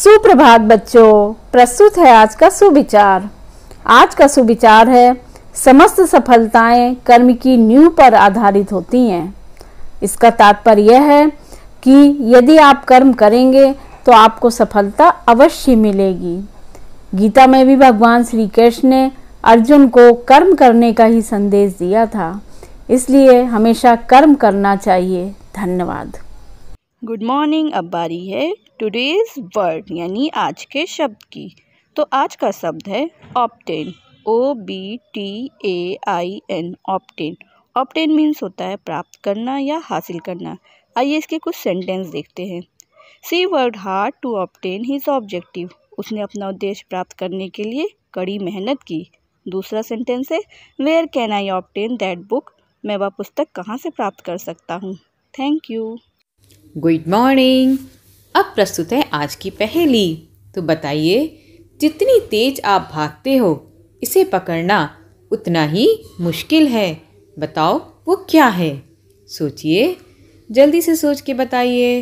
सुप्रभात बच्चों, प्रस्तुत है आज का सुविचार। आज का सुविचार है समस्त सफलताएं कर्म की नींव पर आधारित होती हैं। इसका तात्पर्य यह है कि यदि आप कर्म करेंगे तो आपको सफलता अवश्य मिलेगी। गीता में भी भगवान श्री कृष्ण ने अर्जुन को कर्म करने का ही संदेश दिया था, इसलिए हमेशा कर्म करना चाहिए। धन्यवाद। Good morning. अब बारी है टुडेज वर्ड यानी आज के शब्द की। तो आज का शब्द है obtain, OBTAIN, obtain. Obtain means होता है प्राप्त करना या हासिल करना। आइए इसके कुछ सेंटेंस देखते हैं। She worked hard to obtain his objective, उसने अपना उद्देश्य प्राप्त करने के लिए कड़ी मेहनत की। दूसरा सेंटेंस है where can I obtain that book, मैं वह पुस्तक कहाँ से प्राप्त कर सकता हूँ। Thank you. Good morning. अब प्रस्तुत है आज की पहेली। तो बताइए, जितनी तेज आप भागते हो इसे पकड़ना उतना ही मुश्किल है। बताओ वो क्या है? सोचिए, जल्दी से सोच के बताइए।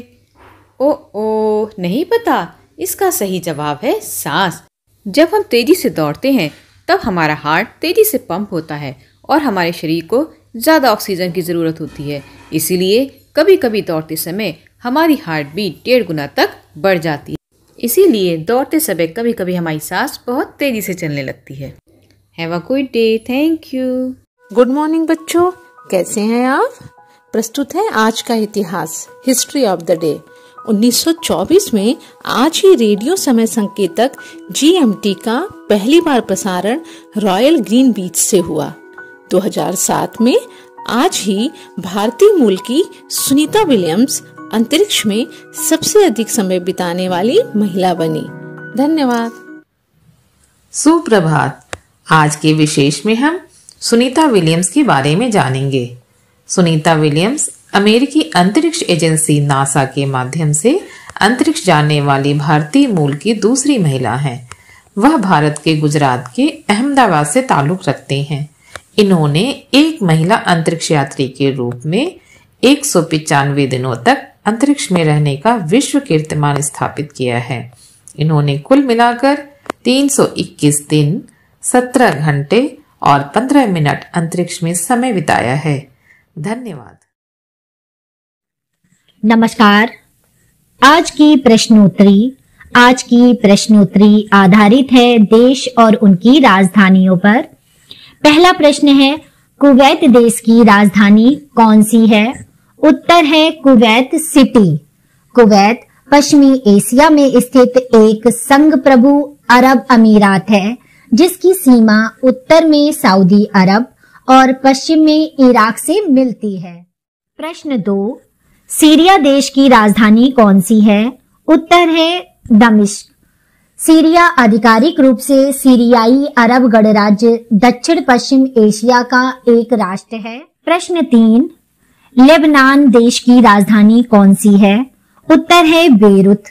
ओ नहीं पता? इसका सही जवाब है सांस। जब हम तेजी से दौड़ते हैं तब हमारा हार्ट तेजी से पंप होता है और हमारे शरीर को ज़्यादा ऑक्सीजन की ज़रूरत होती है। इसीलिए कभी कभी दौड़ते समय हमारी हार्ट बीट 1.5 गुना तक बढ़ जाती है। इसीलिए दौड़ते समय कभी कभी हमारी सांस बहुत तेजी से चलने लगती है। Have a good day. Thank you. Good morning बच्चों, कैसे हैं आप? प्रस्तुत है आज का इतिहास, हिस्ट्री ऑफ द डे। 1924 में आज ही रेडियो समय संकेतक GMT का पहली बार प्रसारण रॉयल ग्रीन बीच से हुआ। 2007 में आज ही भारतीय मूल की सुनीता विलियम्स अंतरिक्ष में सबसे अधिक समय बिताने वाली महिला बनी। धन्यवाद। सुप्रभात। आज के विशेष में हम सुनीता विलियम्स के बारे में जानेंगे। सुनीता विलियम्स अमेरिकी अंतरिक्ष एजेंसी नासा के माध्यम से अंतरिक्ष जाने वाली भारतीय मूल की दूसरी महिला हैं। वह भारत के गुजरात के अहमदाबाद से ताल्लुक रखते हैं। इन्होंने एक महिला अंतरिक्ष यात्री के रूप में 195 दिनों तक अंतरिक्ष में रहने का विश्व कीर्तिमान स्थापित किया है। इन्होंने कुल मिलाकर 321 दिन, 17 घंटे और 15 मिनट अंतरिक्ष में समय बिताया है। धन्यवाद। नमस्कार। आज की प्रश्नोत्तरी आधारित है देश और उनकी राजधानियों पर। पहला प्रश्न है, कुवैत देश की राजधानी कौन सी है? उत्तर है कुवैत सिटी। कुवैत पश्चिमी एशिया में स्थित एक संघ प्रभु अरब अमीरात है, जिसकी सीमा उत्तर में सऊदी अरब और पश्चिम में इराक से मिलती है। प्रश्न 2, सीरिया देश की राजधानी कौन सी है? उत्तर है दमिश्क। सीरिया आधिकारिक रूप से सीरियाई अरब गणराज्य दक्षिण पश्चिम एशिया का एक राष्ट्र है। प्रश्न 3, लेबनान देश की राजधानी कौन सी है? उत्तर है बेरूत।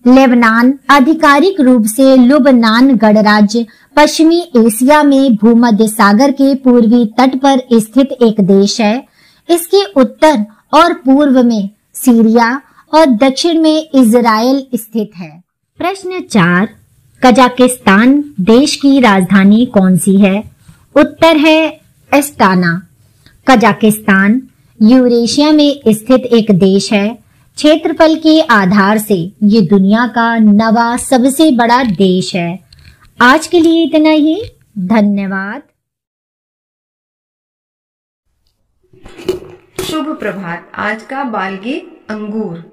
लेबनान आधिकारिक रूप से लुबनान गणराज्य पश्चिमी एशिया में भूमध्य सागर के पूर्वी तट पर स्थित एक देश है। इसके उत्तर और पूर्व में सीरिया और दक्षिण में इजराइल स्थित है। प्रश्न 4, कजाकिस्तान देश की राजधानी कौन सी है? उत्तर है एस्टाना। कजाकिस्तान यूरेशिया में स्थित एक देश है। क्षेत्रफल के आधार से ये दुनिया का 9वां सबसे बड़ा देश है। आज के लिए इतना ही। धन्यवाद। शुभ प्रभात। आज का बाल गीत अंगूर।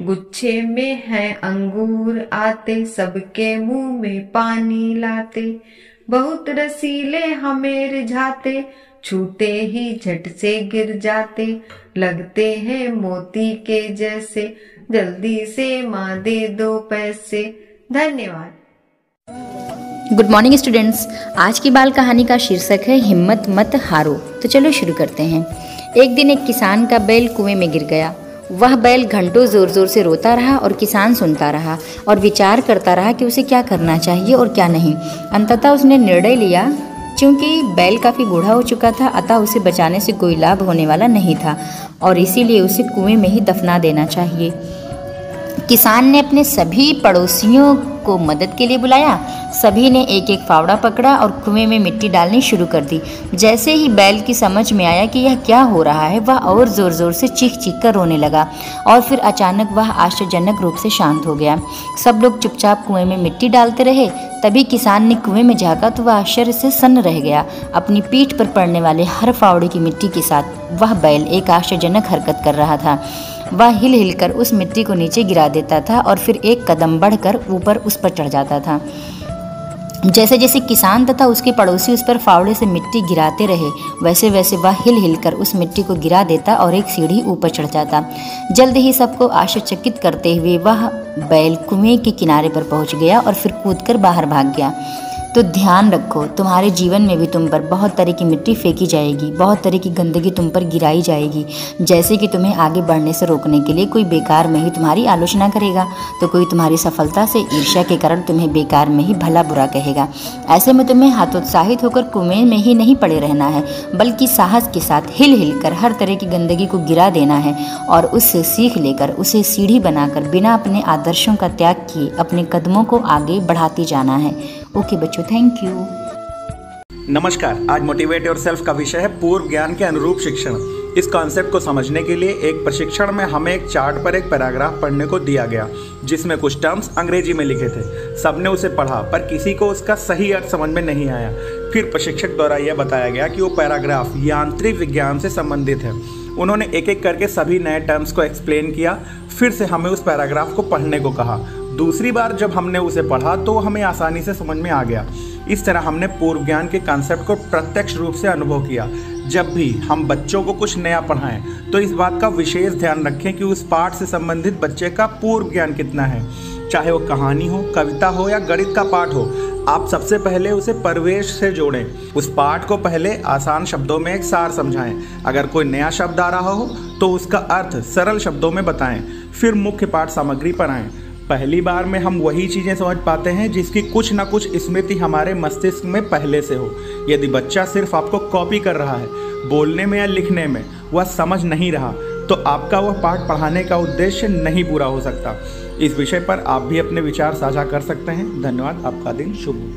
गुच्छे में है अंगूर आते, सबके मुंह में पानी लाते, बहुत रसीले हमें रिझाते, छूते ही झट से गिर जाते, लगते हैं मोती के जैसे, जल्दी से माँ दे दो पैसे। धन्यवाद। Good morning students. आज की बाल कहानी का शीर्षक है हिम्मत मत हारो। तो चलो शुरू करते हैं। एक दिन एक किसान का बैल कुएं में गिर गया। वह बैल घंटों जोर जोर से रोता रहा और किसान सुनता रहा और विचार करता रहा कि उसे क्या करना चाहिए और क्या नहीं। अंततः उसने निर्णय लिया, क्योंकि बैल काफ़ी बूढ़ा हो चुका था, अतः उसे बचाने से कोई लाभ होने वाला नहीं था और इसीलिए उसे कुएं में ही दफना देना चाहिए। किसान ने अपने सभी पड़ोसियों को मदद के लिए बुलाया। सभी ने एक एक फावड़ा पकड़ा और कुएं में मिट्टी डालनी शुरू कर दी। जैसे ही बैल की समझ में आया कि यह क्या हो रहा है, वह और जोर जोर से चीख चीख कर रोने लगा और फिर अचानक वह आश्चर्यजनक रूप से शांत हो गया। सब लोग चुपचाप कुएं में मिट्टी डालते रहे। तभी किसान ने कुएं में झांका तो वह आश्चर्य से सन्न रह गया। अपनी पीठ पर पड़ने वाले हर फावड़े की मिट्टी के साथ वह बैल एक आश्चर्यजनक हरकत कर रहा था। वह हिल हिल कर उस मिट्टी को नीचे गिरा देता था और फिर एक कदम बढ़कर ऊपर उस पर चढ़ जाता था। जैसे जैसे किसान तथा उसके पड़ोसी उस पर फावड़े से मिट्टी गिराते रहे, वैसे वैसे वह हिल हिल कर उस मिट्टी को गिरा देता और एक सीढ़ी ऊपर चढ़ जाता। जल्द ही सबको आश्चर्यचकित करते हुए वह बैल कुएं के किनारे पर पहुंच गया और फिर कूदकर बाहर भाग गया। तो ध्यान रखो, तुम्हारे जीवन में भी तुम पर बहुत तरह की मिट्टी फेंकी जाएगी, बहुत तरह की गंदगी तुम पर गिराई जाएगी। जैसे कि तुम्हें आगे बढ़ने से रोकने के लिए कोई बेकार में ही तुम्हारी आलोचना करेगा, तो कोई तुम्हारी सफलता से ईर्ष्या के कारण तुम्हें बेकार में ही भला बुरा कहेगा। ऐसे में तुम्हें हतोत्साहित होकर कुएं में ही नहीं पड़े रहना है, बल्कि साहस के साथ हिल हिल कर हर तरह की गंदगी को गिरा देना है और उससे सीख लेकर उसे सीढ़ी बनाकर बिना अपने आदर्शों का त्याग किए अपने कदमों को आगे बढ़ाते जाना है। ओके बच्चों, थैंक यू। नमस्कार। आज मोटिवेट योरसेल्फ का विषय है पूर्व ज्ञान के अनुरूप शिक्षण। इस कॉन्सेप्ट को समझने के लिए एक प्रशिक्षण में हमें एक चार्ट पर एक पैराग्राफ पढ़ने को दिया गया, जिसमें कुछ टर्म्स अंग्रेजी में लिखे थे। सबने उसे पढ़ा पर किसी को उसका सही अर्थ समझ में नहीं आया। फिर प्रशिक्षक द्वारा यह बताया गया कि वो पैराग्राफ यांत्रिक विज्ञान से संबंधित है। उन्होंने एक एक करके सभी नए टर्म्स को एक्सप्लेन किया। फिर से हमें उस पैराग्राफ को पढ़ने को कहा। दूसरी बार जब हमने उसे पढ़ा तो हमें आसानी से समझ में आ गया। इस तरह हमने पूर्व ज्ञान के कॉन्सेप्ट को प्रत्यक्ष रूप से अनुभव किया। जब भी हम बच्चों को कुछ नया पढ़ाएं तो इस बात का विशेष ध्यान रखें कि उस पाठ से संबंधित बच्चे का पूर्व ज्ञान कितना है। चाहे वो कहानी हो, कविता हो या गणित का पाठ हो, आप सबसे पहले उसे परिवेश से जोड़ें। उस पाठ को पहले आसान शब्दों में एक सार समझाएं। अगर कोई नया शब्द आ रहा हो तो उसका अर्थ सरल शब्दों में बताएं। फिर मुख्य पाठ सामग्री पर आएं। पहली बार में हम वही चीज़ें समझ पाते हैं जिसकी कुछ ना कुछ स्मृति हमारे मस्तिष्क में पहले से हो। यदि बच्चा सिर्फ आपको कॉपी कर रहा है, बोलने में या लिखने में वह समझ नहीं रहा, तो आपका वह पाठ पढ़ाने का उद्देश्य नहीं पूरा हो सकता। इस विषय पर आप भी अपने विचार साझा कर सकते हैं। धन्यवाद। आपका दिन शुभ हो।